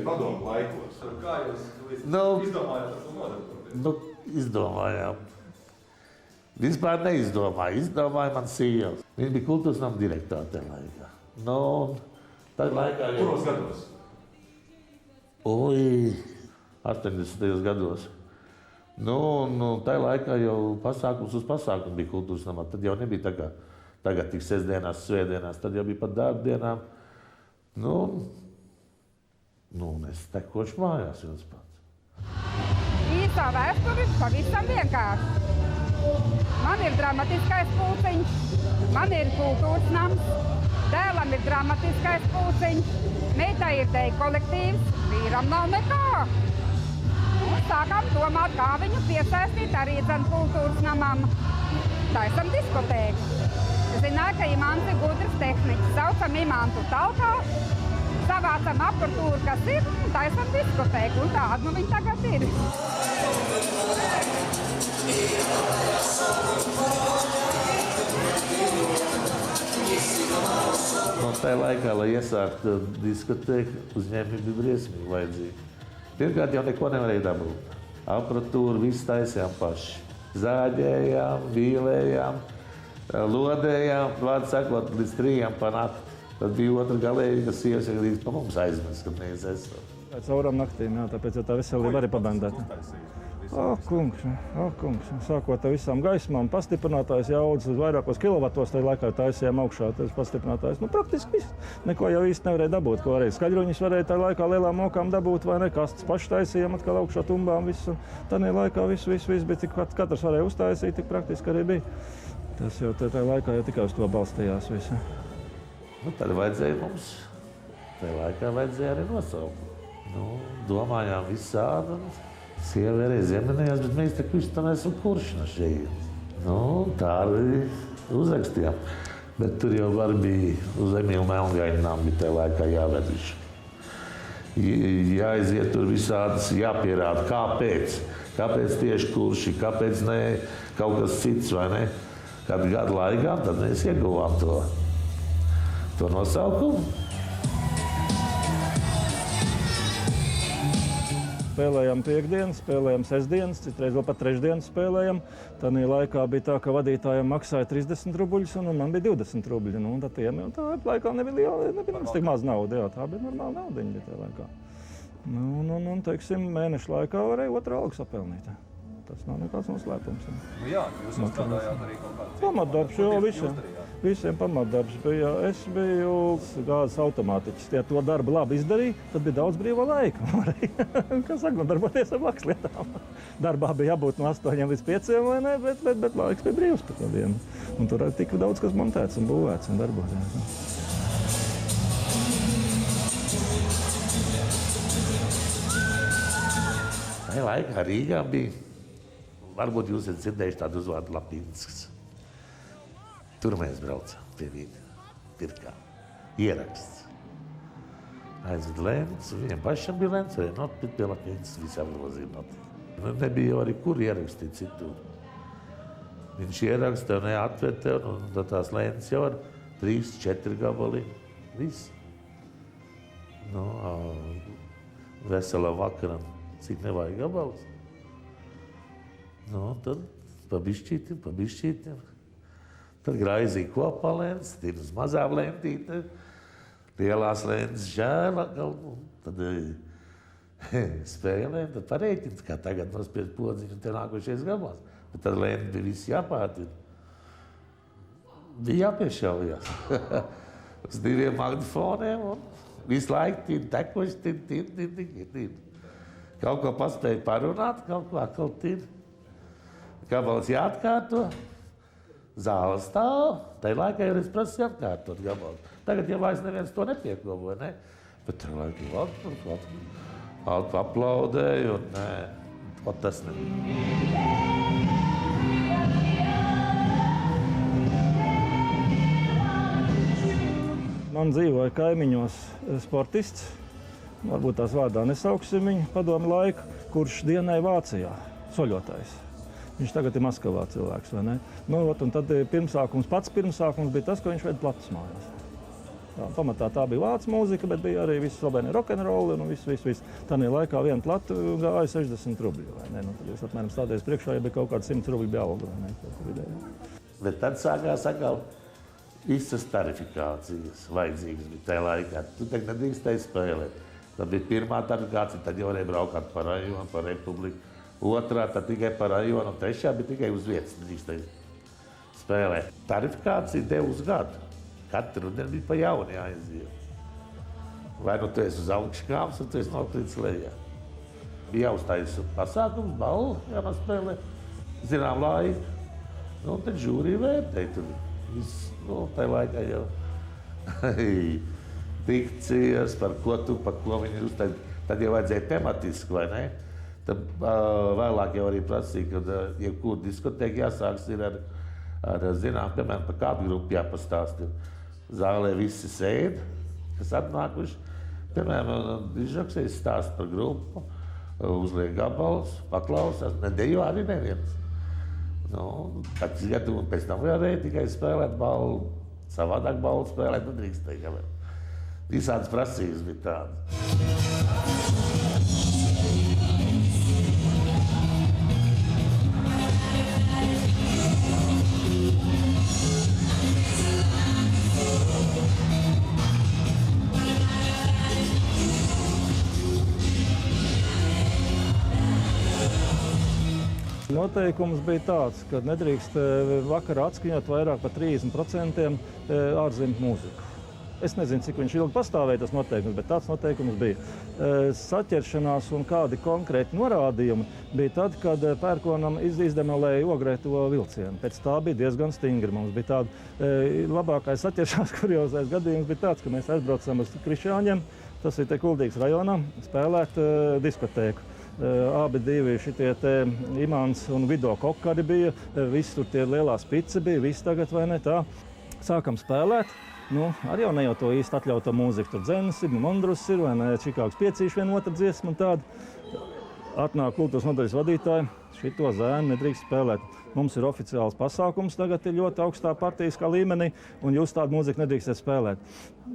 padomu laikos. Kā jūs izdomājāt ar to nodarboties? Izdomājām. Vispār neizdomāju. Izdomāju man sieva. Viņa bija kultūras nama direktora tajā laikā. Tajā laikā jau... Kuros gados? 80. gados. Tajā laikā jau pasākums uz pasākumu bija kultūras namā. Tad jau nebija tā kā tagad tik sestdienās, svētdienās. Tad jau bija pat darbdienām. Es tekošu mājās viens pats. Īstā vēsturi pavisam vienkārši. Man ir dramatiskais pulciņš, man ir kultūras nams, dēlam ir dramatiskais pulciņš, meitai ir deju kolektīvs, vīram nav nekā. Sākām domāt, kā viņu piesaistīt arī kultūras namam. Taisam diskotēku. Zināju, ka Imants ir gudrs tehniķis. Saucam Imantu talkā, savācam aparatūru, kas ir, un taisam diskotēku. Un tāda viņa tagad ir. Tajā laikā, lai iesāktu diskotēku, uzņēmumi bija briesmīgi vajadzīgi. Pirmkārt jau neko nevarēja dabūt. Aparatūru visu taisījām paši. Zāģējām, vīlējām, lodējām, vārdu sakot, līdz 3 pa nakti. Tad bija otra galēja, kas sievas iegādījās pa mums aizmirst, kad mēs esam. Cauram naktīm, jā, tāpēc tā veselība arī pabendēta. Kungs, sākot ar visām gaismām, pastiprinātājs jaudas vairākos kilovatos, tajā laikā taisījām augšā, tas pastiprinātājs. Praktiski viss. Neko jau īsti nevarēja dabūt, ko varēja. Skaļruņus varēja tajā laikā lielām mokām dabūt, vai ne, kastes paši taisījām atkal augšā tumbām, visu. Tajā laikā viss bija, tik katrs varēja uztaisīt, tik praktiski arī bija. Tas jau tajā laikā jau tikai uz to balstījās visu. Tad vajadzēja mums, tajā laikā vajadzēja arī nosaukt. Domājām visādi. Sieva arī ziemeļējās, bet mēs te kustam esam kuršana šeit. Tā arī uzrakstījām. Bet tur jau var bija uz Emīlu Melngainām, bija tajā laikā jāvedviši. Jāiziet tur visādas, jāpierāda, kāpēc. Kāpēc tieši kurši, kāpēc ne kaut kas cits, vai ne? Kādu gadu laikā, tad mēs ieguvām to nosaukumu. Spēlējām piekdienas, spēlējām sestdienas, citreiz vēl pat trešdienas spēlējām. Tādā laikā bija tā, ka vadītājiem maksāja 30 rubļus, un man bija 20 rubļi. Tā laikā nebija mums tik maz nauda, jā, tā bija normāla naudiņa bija tajā laikā. Teiksim, mēnešu laikā varēja otru algu sapelnīt. Tas nav nekāds noslēpums. Jā, jūs strādājāt arī kaut kādā pamatdarbs, jo visiem pamatdarbs bija. Es biju gāzes automātiķis. Ja to darbu labi izdarīja, tad bija daudz brīvā laika. Kā saka, darboties ar blakus lietām. Darbā bija jābūt no 8 līdz 5, vai ne, bet laiks bija brīvs pat no dienu. Un tur arī tika daudz kas montēts un būvēts un darboties. Tajā laikā Rīgā bija, varbūt jūs esat dzirdējuši tādu uzvārdu Lapīnsks. Tur mēs braucām pie viņa, pirkām, ieraksts. Aizved lēns, viņiem pašam bija lēns, vai notpīt pie Lapīnsks, visām grozīm notpīt. Nebija jau arī kur ierakstīt citur. Viņš ieraksta tev neatved tev, un tad tās lēns jau ar 3-4 gabali, viss. Veselā vakaram, cik nevajag gabals. Tad pabišķītim. Tad graizīja kopā lēns, tad ir uz mazām lēntītēm, lielās lēns žēla, tad spēlēm, tad parēķins, kā tagad nospied podziņu un te nākošies gabals. Bet tad lēni bija visi jāpārtir. Bija jāpiešaujās uz 2 magnetofoniem un visu laiku tekoši. Kaut ko paspēja parunāt, kaut ko atkal tīri. Gabals jāatkārto, zāle stāv. Tajā laikā jau es prasu atkārtot gabalu. Tagad jau vairs neviens to nepiekovoja, ne? Bet tajā laikā vēl aplaudēja un nē, pat tas nebija. Man dzīvoja kaimiņos sportists, varbūt tās vārdā nesauksim viņu, padomu laiku, kurš dienēja Vācijā, soļotājs. Viņš tagad ir Maskavā cilvēks, vai ne? Un tad pats pirmsākums bija tas, ka viņš veda platus mājās. Pamatā tā bija vācu mūzika, bet bija arī viss slovēni rokenroli un viss. Tādā laikā viena plata gāja 60 rubļu. Nu, tad jūs apmēram stāties priekšā, ja bija kaut kāda 100 rubļu bija alga. Bet tad sākās atkal visas tarifikācijas vajadzīgas bija tajā laikā. Tu tagad nedrīkstēji spēlēt. Tad bija pirmā tarifikācija, tad jau varēja braukāt pa rajonu, pa republiku. Otrā, tad tikai pa rajonu, un trešā bija tikai uz vietas nedrīkstēji spēlēt. Tarifikācija deva uz gadu. Katru dienu bija pa jaunu jāiziet. Vai nu tu esi uz augškāps, vai tu esi nokritis lejā. Bija jāuztaisa pasākums, balva, jānospēlē, zinām laiku. Nu, un tad žūrija vērtēja tur. Viss, nu, tajā laikā jau dikcijas, par ko viņi uztaisa. Tad jau vajadzēja tematiski, vai ne? Tad vēlāk jau arī prasīja, ka jebkur diskotēka jāsāks ir ar zinām, piemēram, par kādu grupu jāpastāst. Zālē visi sēd, kas atnākuši. Piemēram, dižoksējs stāst par grupu, uzliek gabalus, paklausās, nedejo arī neviens. Nu, tad gadu un pēc tam varēja tikai spēlēt balvu, savādāk balvu spēlēt nedrīkstēja. Visādas prasības bija tādas. Noteikums bija tāds, ka nedrīkst vakarā atskaņot vairāk par 30% ārzemju mūziku. Es nezinu, cik viņš ilgi pastāvēja tas noteikums, bet tāds noteikums bija. Saķeršanās un kādi konkrēti norādījumi bija tad, kad pērkonam izdemolēja ogrēto vilcienu. Pēc tā bija diezgan stingri. Mums bija tāda labākais saķeršanās kuriozais gadījums bija tāds, ka mēs aizbraucam uz Krišāņiem, tas ir te Kuldīgas rajonā, spēlēt diskotēku. Abi divi šitie te Imants un Vido Kokari bija, visi tur tie lielās pici bija, visi tagad vai ne tā. Sākam spēlēt, nu, arī jau ne jau to īsti atļauto mūziku, tur Dzenis ir, Mondrus ir, vai ne, Čikāgas piecīši viena otra dziesma un tāda. Atnāk kultūras nodaļas vadītāji, šito zēnu nedrīkst spēlēt. Mums ir oficiāls pasākums, tagad ir ļoti augstā partijiskā līmenī, un jūs tādu mūziku nedrīkstat spēlēt.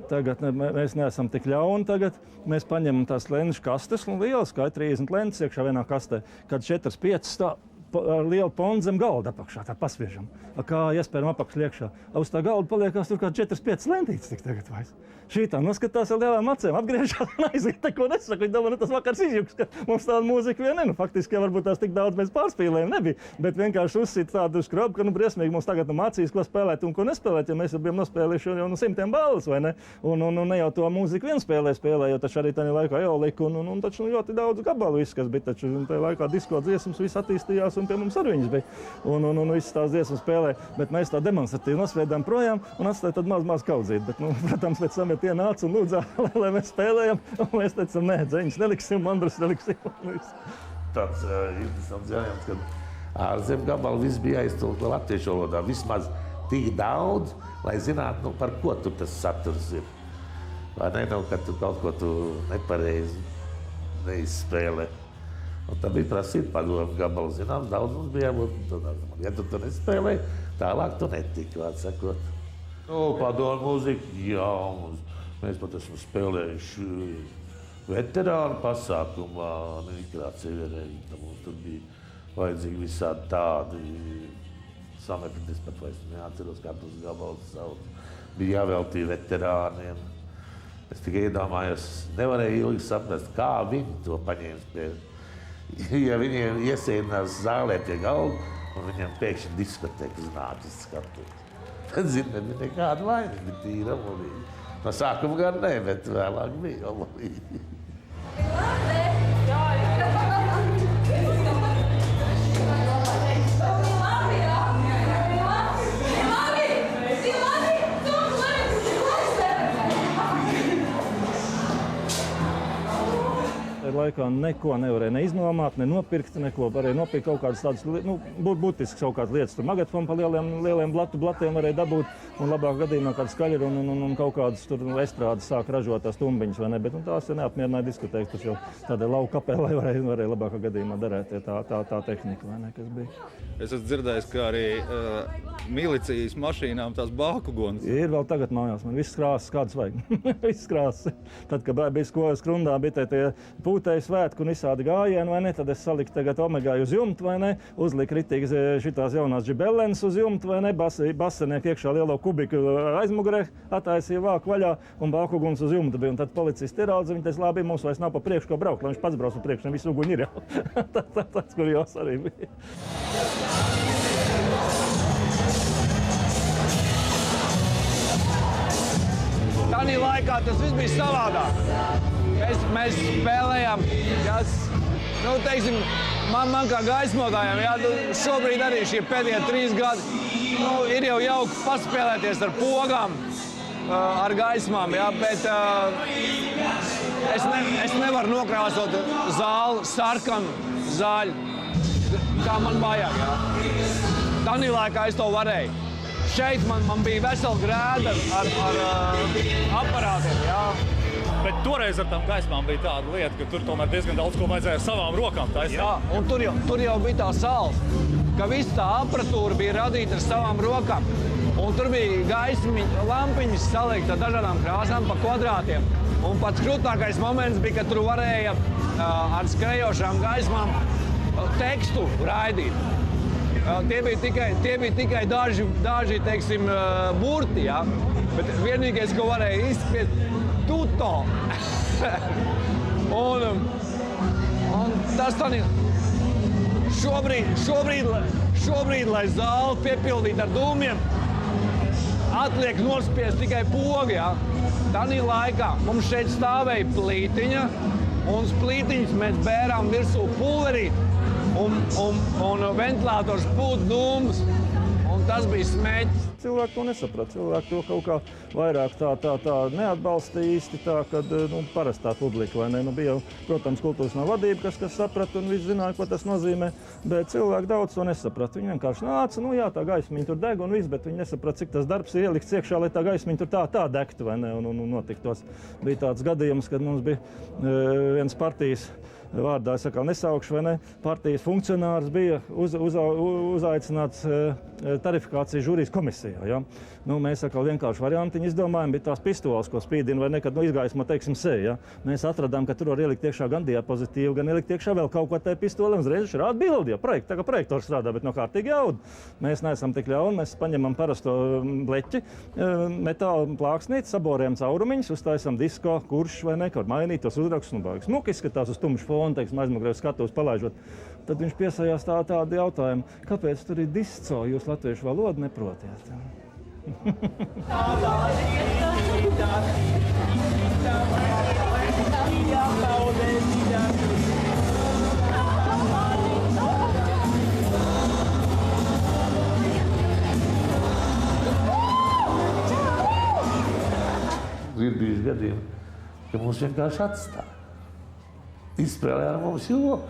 Tagad mēs neesam tik ļauni tagad. Mēs paņemam tās lenču kastes, un liels, kā 30 lences iekšā vienā kastē, kad 4-5 tā ar lielu pondu zem galda apakšā, tā pasviežam. Kā iespējam apakš liekšā. Uz tā galda paliekās tur kā 4-5 lentītes tik tagad vairs. Šī tā noskatās ar lielām acēm, apgriežās un aiziet, neko nesaka. Viņi domā, tas vakars izjūgs, ka mums tāda mūzika vien ne. Faktiski, varbūt tās tik daudz mēs pārspīlējam nebija, bet vienkārši uzsit tādu skrobu, ka briesmīgi mums tagad mācīs, ko spēlēt un ko nespēlēt, ja mēs jau bijām nospēlējuši jau 100 balvas, vai ne? Un ne jau to mūziku vien spēlē, jo taču arī tajā laikā Eolika un taču ļoti daudz gabalu viss, kas bija, taču tajā laikā disko dziesmas viss attīstījās un pie mums arī viņas bija. Un visas tās dziesmas spēlē, bet mēs tā demonstratīvi nosviedām projām un atstāja tad maz kaudzīt. Bet, protams, pēc tam tie nāca un lūdzā, lai mēs spēlējam, un mēs teicam, nē, Dzeņus neliksim, Mandrus neliksim. Tāds interesants jautājums, kad ārzemju gabalu viss bija jāiztulko latviešu valodā. Vismaz tik daudz, lai zinātu, par ko tur tas saturs ir. Vai ne, kad tu kaut ko tu nepareizi neizspēlē. Un tad bija prasīt padomu gabalu, zinām, daudz mums bija jābūt. Ja tu nespēlēji, tālāk tu netiki, vārds sakot. Padomu mūzika, jā, mēs pat esam spēlējuši veterānu pasākumā, Nikrāts Severēļa. Mums tur bija vajadzīgi visādi tādi sametni, es pat vairs neatceros, kā tos gabalus sauc. Bija jāveltīja veterāniem. Es tikai iedomājos, nevarēju ilgi saprast, kā viņi to paņēma pie. Ja viņiem iesēdinās zālē pie galda, un viņiem pēkšņi diskotēkas nācis skatīt. Tad, nebija nekāda vaina, bija tīra omulīga. No sākuma gan ne, bet vēlāk bija omulīga. laikā neko nevarēja ne iznomāt, ne nopirkt, neko. Varēja nopirkt kaut kādas tādas, būtiskas kaut kādas lietas. Tur magnetofonu pa lieliem blatiem varēja dabūt, un labāk gadījumā kāds skaļi un kaut kādas tur estrādes sāk ražot tās tumbiņas, vai ne? Bet tās neapmierināja diskotēkas, tas jau tādai lauka kapelai varēja labākā gadījumā darēt tā tehnika, vai ne, kas bija. Es esmu dzirdējis, ka arī milicijas mašīnām tās bākugonas. Ir vēl tagad mājās, man viss krāsas, kādas vajag. Viss krāsas. Tad, kad bija skolas krundā, bija tie pūtēji svētki un visādi gājieni, vai ne, tad es saliku tagad Omegai uz jumtu, vai ne, uzliku ritīgi šitās jaunās džibellenes uz jumtu, vai ne, basenieki iekšā lielo kubiku aizmugurē, attaisīja vāku vaļā un bākuguns uz jumta bija. Un tad policisti ieraudza, viņi teica, labi, mums vairs nav pa priekšu, ko braukt, lai viņš pats brauc pa priekšu, ne visu uguņi ir jau. Tas, kur jūs arī bija. Tanī laikā tas viss bija savādāk. Mēs spēlējām, teiksim, man kā gaismotājiem, šobrīd arī šie pēdējie 3 gadi, ir jau jauki paspēlēties ar pogām, ar gaismām, bet es nevaru nokrāsot zāli sarkanu, zaļu, kā man vajag. Tanī laikā es to varēju. Šeit man bija vesela grēda ar aparātiem. Jā. Bet toreiz ar tām gaismām bija tāda lieta, ka tur tomēr diezgan daudz ko vajadzēja ar savām rokām taisīt. Jā, un tur jau bija tā sāls, ka visa tā aparatūra bija radīta ar savām rokām. Un tur bija gaismiņa, lampiņas salikta ar dažādām krāsām pa kvadrātiem. Un pats krūtākais moments bija, ka tur varēja ar skrejošām gaismām tekstu raidīt. Tie bija tikai daži teiksim, burti, ja? Bet vienīgais, ko varēja izspiest, tuto. un tas tā šobrīd, lai zāli piepildītu ar dūmiem, atliek nospiest tikai pogi, ja? Tanī laikā mums šeit stāvēja plītiņa, un uz plītiņas mēs bērām virsū pulverīt. Un ventilators pūt dūmus, un tas bija smēķis. Cilvēki to nesaprata. Cilvēki to kaut kā vairāk tā neatbalstīja īsti tā, kad parastā publika, vai ne? Bija jau, protams, kultūras nav vadība, kas saprata un visi zināja, ko tas nozīmē, bet cilvēki daudz to nesaprata. Viņi vienkārši nāca, tā gaismiņa tur deg un viss, bet viņi nesaprata, cik tas darbs ir ielikts iekšā, lai tā gaismiņa tur tā degtu, vai ne? Un notiktos. Bija tāds gadījums, kad mums bija viens partijas vārdā, es atkal nesaukšu, vai ne, partijas funkcionārs bija uzaicināts tarifikācijas žūrijas komisijā. Ja? Mēs atkal vienkārši variantiņu izdomājam, bija tās pistoles, ko spīdina, vai ne, kad izgaismo, teiksim, seja. Ja? Mēs atradām, ka tur var ielikt iekšā gan diapozitīvu, gan ielikt iekšā vēl kaut ko tajā pistolē, un uzreiz rāda bildi, tā kā projektors strādā, bet no kārtīgi jauda. Mēs neesam tik ļauni, mēs paņemam parasto bleķi, metāla plāksnīti, saborējam caurumiņus, uztaisam disko, kurš, vai ne, kaut mainīt tos uzrakstus, baigs. Smuki izskatās uz tumšu fonu, teiksim, aizmugurē skatuves palaižot. Tad viņš piesājās tādu jautājumu, kāpēc tur ir disco, jūs latviešu valodu neprotiet? Ir bijuši gadījumi, ka mums vienkārši atstāja. Izspēlē ar mums joku.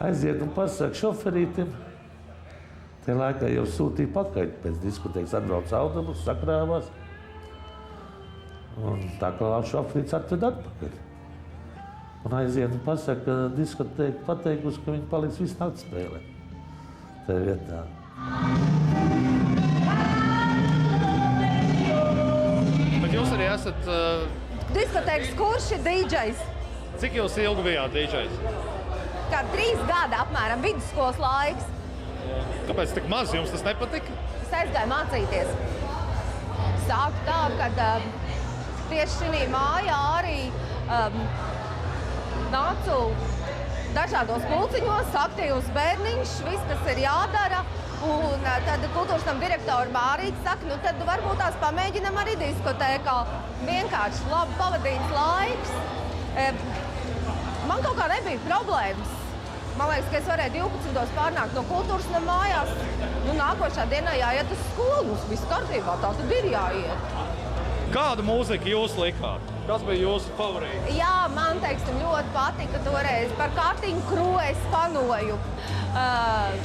Aiziet un pasaka šoferītim. Tajā laikā jau sūtīja pakaļ. Pēc diskotēkas atbrauc autobus, sakrāvās. Un tā kā šoferīts atved atpakaļ. Un aiziet un pasaka, ka diskotēka pateikusi, ka viņi paliks visu nakti spēlē. Tajā vietā. Bet jūs arī esat... Diskotēkas kurš ir DJs? Cik jūs ilgi bijāt DJs? Kā 3 gadi apmēram, vidusskolas laiks. Kāpēc tik maz? Jums tas nepatika? Es aizgāju mācīties. Sāku tā, kad tieši šī mājā arī nācu dažādos pulciņos, aktīvus bērniņš, viss, kas ir jādara. Un tad kultūras nama direktora Mārīte saka, tad varbūt tās pamēģinam arī diskotēkā. Vienkārši labi pavadīts laiks. Man kaut kā nebija problēmas. Man liekas, ka es varēju 12. pārnākt no kultūras nama mājās. Nākošā dienā jāiet uz skolu, mums viss kārtībā, tā tad ir jāiet. Kādu mūziku jūs likāt? Kas bija jūsu favorīts? Jā, man, teiksim, ļoti patika toreiz. Par kartiņu kruvu es fanoju.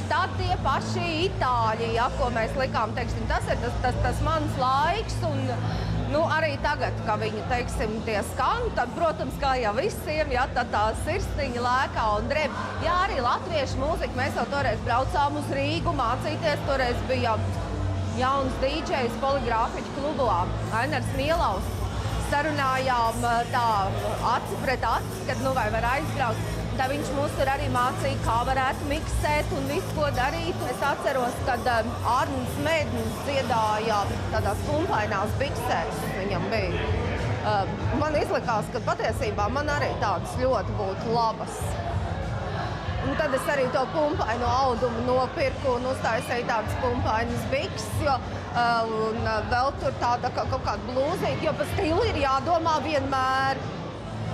Tad tie paši itāļi, ja, ko mēs likām, teiksim, tas ir tas mans laiks. Un, arī tagad, kad viņi, teiksim, tie skan, tad, protams, kā jau visiem, ja, tad tā sirsniņa lēkā un dreb. Jā, arī latviešu mūzika. Mēs jau toreiz braucām uz Rīgu mācīties. Toreiz bija jauns DJs Poligrāfiķu klubā, Ainars Mielaus. Sarunājām tā aci pret aci, kad vai var aizbraukt. Tā viņš mūs tur arī mācīja, kā varētu miksēt un visu, ko darīt. Es atceros, kad Arnis Mēdnis dziedāja tādās kumpainās biksēs viņam bija. Man izlikās, ka patiesībā man arī tādas ļoti būtu labas. Un tad es arī to pumpaino audumu nopirku un uztaisīju tādas pumpainas bikses, un vēl tur tāda kaut kāda blūzīta, jo par stilu ir jādomā vienmēr.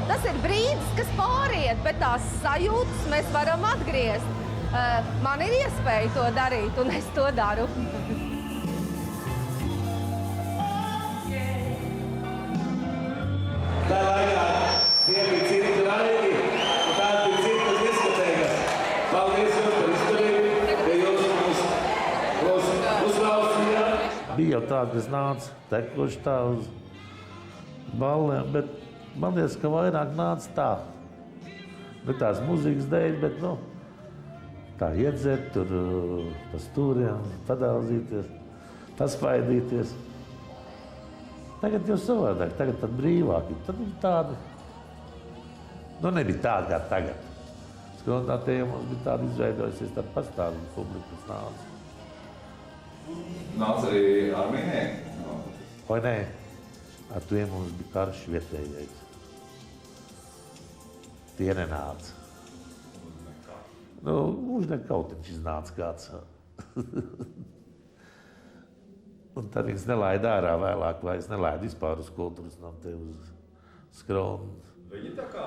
Tas ir brīdis, kas pāriet, bet tās sajūtas mēs varam atgriezt. Man ir iespēja to darīt, un es to daru. Tā laikā tie bija citi laiki, un tādi bija citas diskotēkas. Paldies jums par izturību, ka jūs mūs uzklausījāt. Bija jau tā, kas nāca tekuši tā uz ballēm, bet man liekas, ka vairāk nāca tā. Ne tās muzikas dēļ, bet tā iedzert, tur pa stūriem, padauzīties, paspaidīties. Tagad jau savādāk, tagad tad brīvāki. Tad tādi, nebija tāda kā tagad. Skrontātiem mums bija tāda izveidojusies, tāda pastāvīga publika, kas nāca. Nāca arī Armīnē? Vai nē, ar tiem mums bija karš vietējais. Tie nenāca. Uždeg kautiņš iznāca kāds. Un tad viņas nelaida ārā vēlāk, vai es nelaidu vispār uz kultūras namu te uz skronu. Viņi tā kā...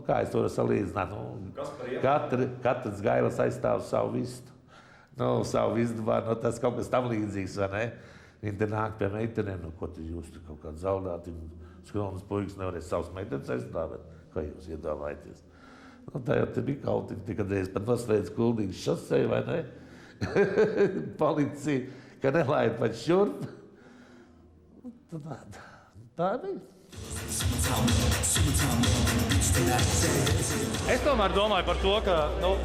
Kā es to varu salīdzināt? Katrs gailas aizstāv savu vistu. Savu vistu var, tas kaut kas tam līdzīgs, vai ne? Viņi te nāk pie meitenēm, ko tu jūs tur kaut kādu zaudāti, skronas puikas nevarēs savas meitenes aizstāvēt. Kā jūs iedomājaties? Tā jau te bija kautiņa, tikadreiz pat noslēdz Kuldīgas šoseju, vai ne? Policija, ka nelaid pat šurp. Tā bija. Es tomēr domāju par to, ka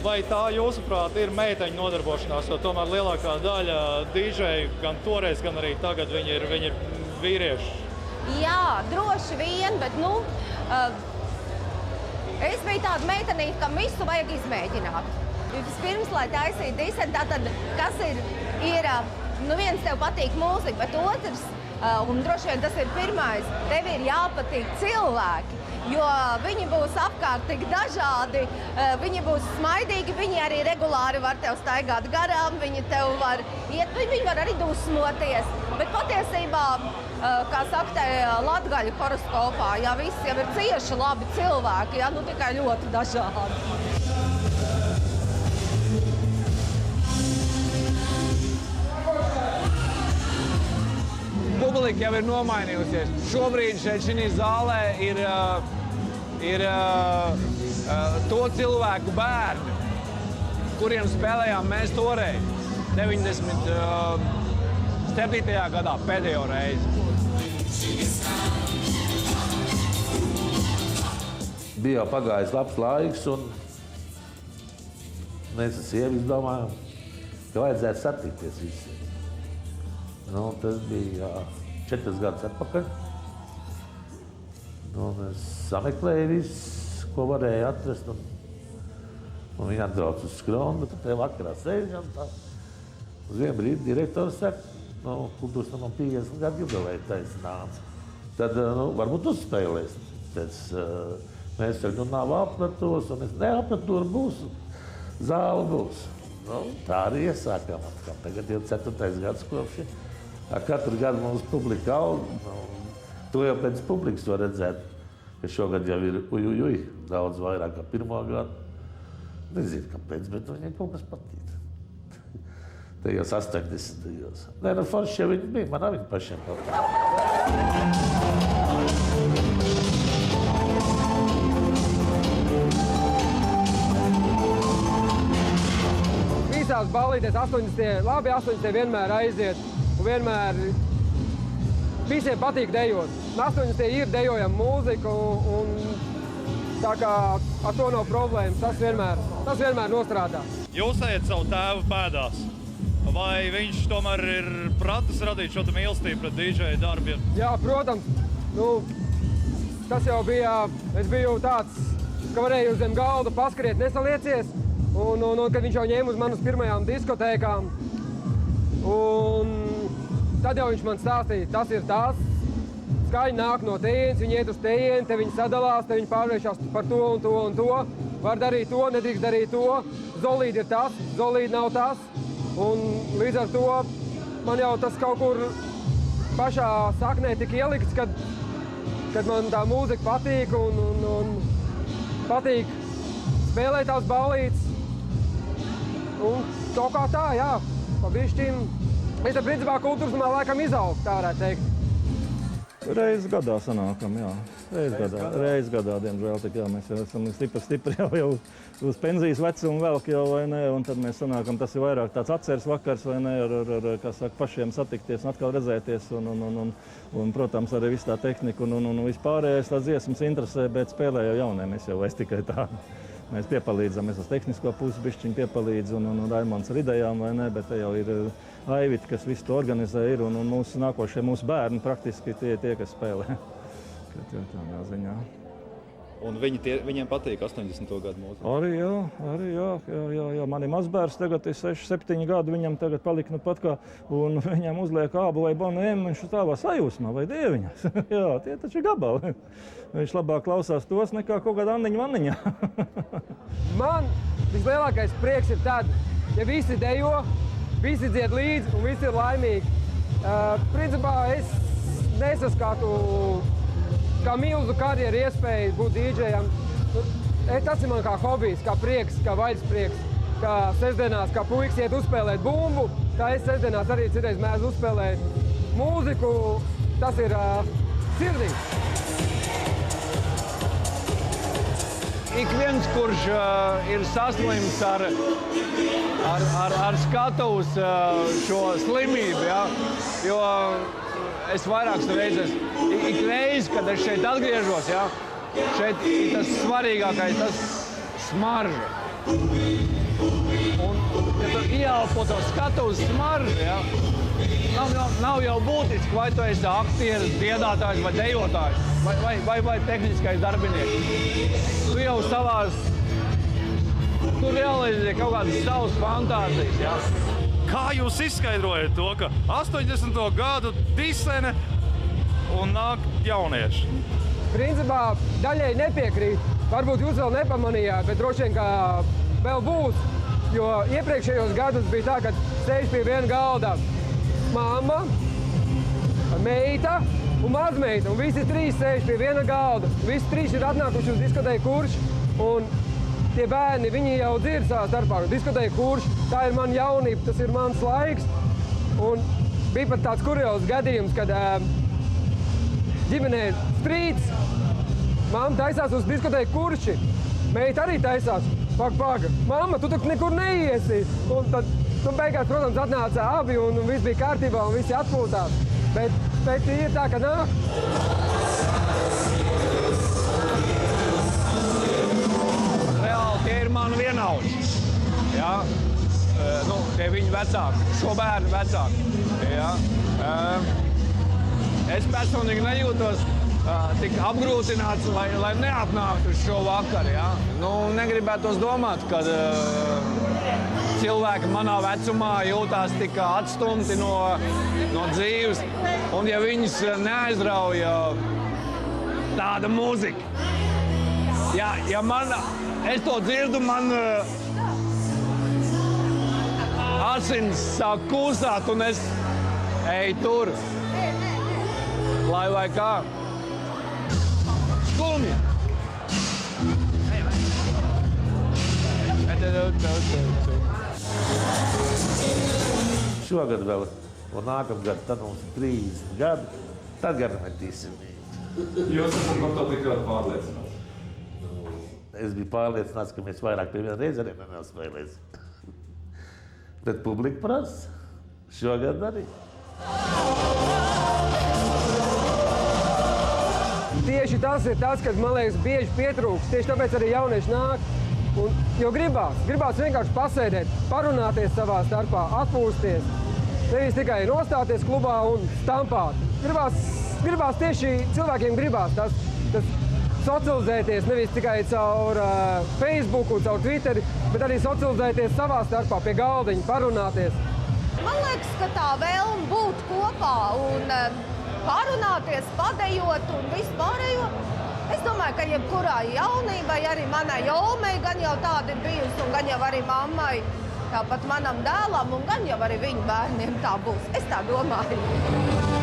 vai tā jūsuprāt ir meiteņu nodarbošanās, jo tomēr lielākā daļa dīdžeju gan toreiz, gan arī tagad viņi ir vīrieši. Jā, droši vien, bet es biju tāda meitenīte, kam visu vajag izmēģināt. Vispirms, lai taisītu disenti, tātad, kas ir viens tev patīk mūzika, bet otrs, un droši vien tas ir pirmais, tev ir jāpatīk cilvēki, jo viņi būs apkārt tik dažādi, viņi būs smaidīgi, viņi arī regulāri var tev staigāt garām, viņi tev var iet, viņi var arī dusmoties, bet patiesībā, kā saka, te latgaļu horoskopā, visi jau ir cieši labi cilvēki, tikai ļoti dažādi. Publika jau ir nomainījusies. Šobrīd šeit šī zālē ir to cilvēku bērni, kuriem spēlējām mēs toreiz, 97. gadā pēdējo reizi. Bija jau pagājis labs laiks, un mēs ar sievu izdomājām, ka vajadzētu satikties visiem. Tas bija 4 gadus atpakaļ. Es sameklēju visu, ko varēju atrast, un viņi atbrauc uz skronu, tad te vakarā sēžam tā. Uz vienu brīdi direktors saka, kultūras namam 50 gadu jubileja taisa nāca. Tad, varbūt uzspēlēs. Mēs tagad nav apratūras, un neapratūra būs, zāle būs. Tā arī iesākām atkal. Tagad jau 4. gads kopš. Katru gadu mums publika aug. To jau pēc publikas var redzēt, ka šogad jau ir daudz vairāk kā pirmo gadu. Nezinu, kāpēc, bet viņiem kaut kas patīk. tajos 80. Nē, nu forši jau viņi bija, man arī pašiem kaut. Visās ballītēs 80. vienmēr aiziet un vienmēr visiem patīk dejot. 80. ir dejojama mūzika un tā kā ar to nav problēmas, tas vienmēr nostrādā. Jūs ejat savu tēvu pēdās. Vai viņš tomēr ir pratis radīt šo mīlestību pret DJ darbu? Jā, protams. Tas jau bija, es biju tāds, ka varēju uz zem galda paskriet, nesaliecies. Un kad viņš jau ņēma uz manas pirmajām diskotēkām, un tad jau viņš man stāstīja, tas ir tas, skaņa nāk no tejienes, viņi iet uz tejieni, te viņi sadalās, te viņi pārvēršas par to un to un to. Var darīt to, nedrīkst darīt to. Zolīdi ir tas, zolīdi nav tas. Un līdz ar to man jau tas kaut kur pašā saknē tika ielikts, kad man tā mūzika patīk un patīk spēlēt tās ballītes. Un kaut kā tā, jā, pa bišķim. Es te principā kultūras man laikam izaugu, tā varētu teikt. Reiz gadā sanākam, jā. Reiz gadā, diemžēl, tik jā, mēs esam stipri jau uz pensijas vecumu velk jau, vai ne, un tad mēs sanākam, tas ir vairāk tāds atceres vakars, vai ne, ar kā saka, pašiem satikties un atkal redzēties, un protams, arī viss tā tehnika un vispārējais tās dziesmas interesē, bet spēlē jau jaunie, mēs jau vairs tikai tā. Mēs piepalīdzam, es uz tehnisko pusi bišķiņu piepalīdzu, un Raimonds ar idejām, vai ne, bet te jau ir Aivita, kas visu to organizē, ir, un mūsu nākošie, mūsu bērni praktiski tie, kas spēlē. Tādā ziņā. Un viņiem patīk 80. gadu mūzika? Arī jā. Man ir mazbērns, tagad ir 6, 7 gadi, viņam tagad palika nu pat kā, un viņam uzliek ābu vai bonēm, viņš stāvā sajūsmā vai dieviņas. Jā, tie taču ir gabali. Viņš labāk klausās tos nekā kaut kādā Anniņa. Man vislielākais prieks ir tad, ja visi dejo, visi dzied līdzi un visi ir laimīgi. Principā es nesaskatu kā milzu karjeru iespēju būt dīdžejam. Tas ir man kā hobijs, kā prieks, kā vaļasprieks. Kā sestdienās, kā puikas iet uzspēlēt bumbu, kā es sestdienās arī citreiz mēdzu uzspēlēt mūziku. Tas ir sirdī. Ik viens, kurš ir saslims ar skatuves šo slimību, ja? Jo es vairākas reizes, ik reizi, kad es šeit atgriežos, ja? Šeit ir tas svarīgākais, tas smarža. Un, ja tu ieelpo to skatuves smaržu, ja? Nav jau būtiski, vai tu esi aktieris, dziedātājs vai dejotājs, vai tehniskais darbinieks. Tu jau tu realizē kaut kādas savas fantāzijas, ja? Kā jūs izskaidrojat to, ka 80. gadu disene un nāk jaunieši? Principā daļai nepiekrīt. Varbūt jūs vēl nepamanījāt, bet droši vien kā vēl būs. Jo iepriekšējos gadus bija tā, ka sēž pie viena galda mamma, meita un mazmeita. Un visi trīs sēž pie viena galda. Visi trīs ir atnākuši uz diskotēku Kurš. Un tie bērni, viņi jau dzird savā starpā. Diskotēku Kurš, tā ir mana jaunība, tas ir mans laiks. Un bija pat tāds kuriozs gadījums, kad ģimenē strīds. Mamma taisās uz diskotēku Kurši. Meita arī taisās. Paga. Mamma, tu tak nekur neiesi. Un tad beigās, protams, atnāca abi un viss bija kārtībā un visi atpūtās. Bet ir tā, ka nāk. Reāli tie ir mani vienaudži. Ja? Tie viņu vecāki, šo bērnu vecāki. Ja? Es personīgi nejūtos tik apgrūtināts, lai neatnāktu uz šo vakaru. Ja? Negribētos domāt, kad cilvēki manā vecumā jūtās tik atstumti no dzīves. Un ja viņus neaizrauja tāda mūzika, ja es to dzirdu, man asins sāk kūsāt un es eju tur. Lai vai kā. Skumji! šogad vēl, un nākamgad, tad mums 30 gadi, tad gan metīsim. Jūs esat par to tik ļoti pārliecināts. Es biju pārliecināts, ka mēs vairāk pie viena reizi arī nenospēlēsim. Bet publika prasa. Šogad arī. Tieši tas ir tas, kas man liekas bieži pietrūks. Tieši tāpēc arī jaunieši nāk. Jo gribās vienkārši pasēdēt, parunāties savā starpā, atpūsties. Nevis tikai nostāties klubā un stampāt. Gribās tieši cilvēkiem gribās tas socializēties nevis tikai caur Facebook un caur Twitteri, bet arī socializēties savā starpā pie galdiņa, parunāties. Man liekas, ka tā vēlme būt kopā un parunāties, padejot un vispārējo. Es domāju, ka jebkurā jaunībai, arī manai Jolmei, gan jau tāda ir bijusi, un gan jau arī mammai, tāpat manam dēlam, un gan jau arī viņu bērniem tā būs. Es tā domāju.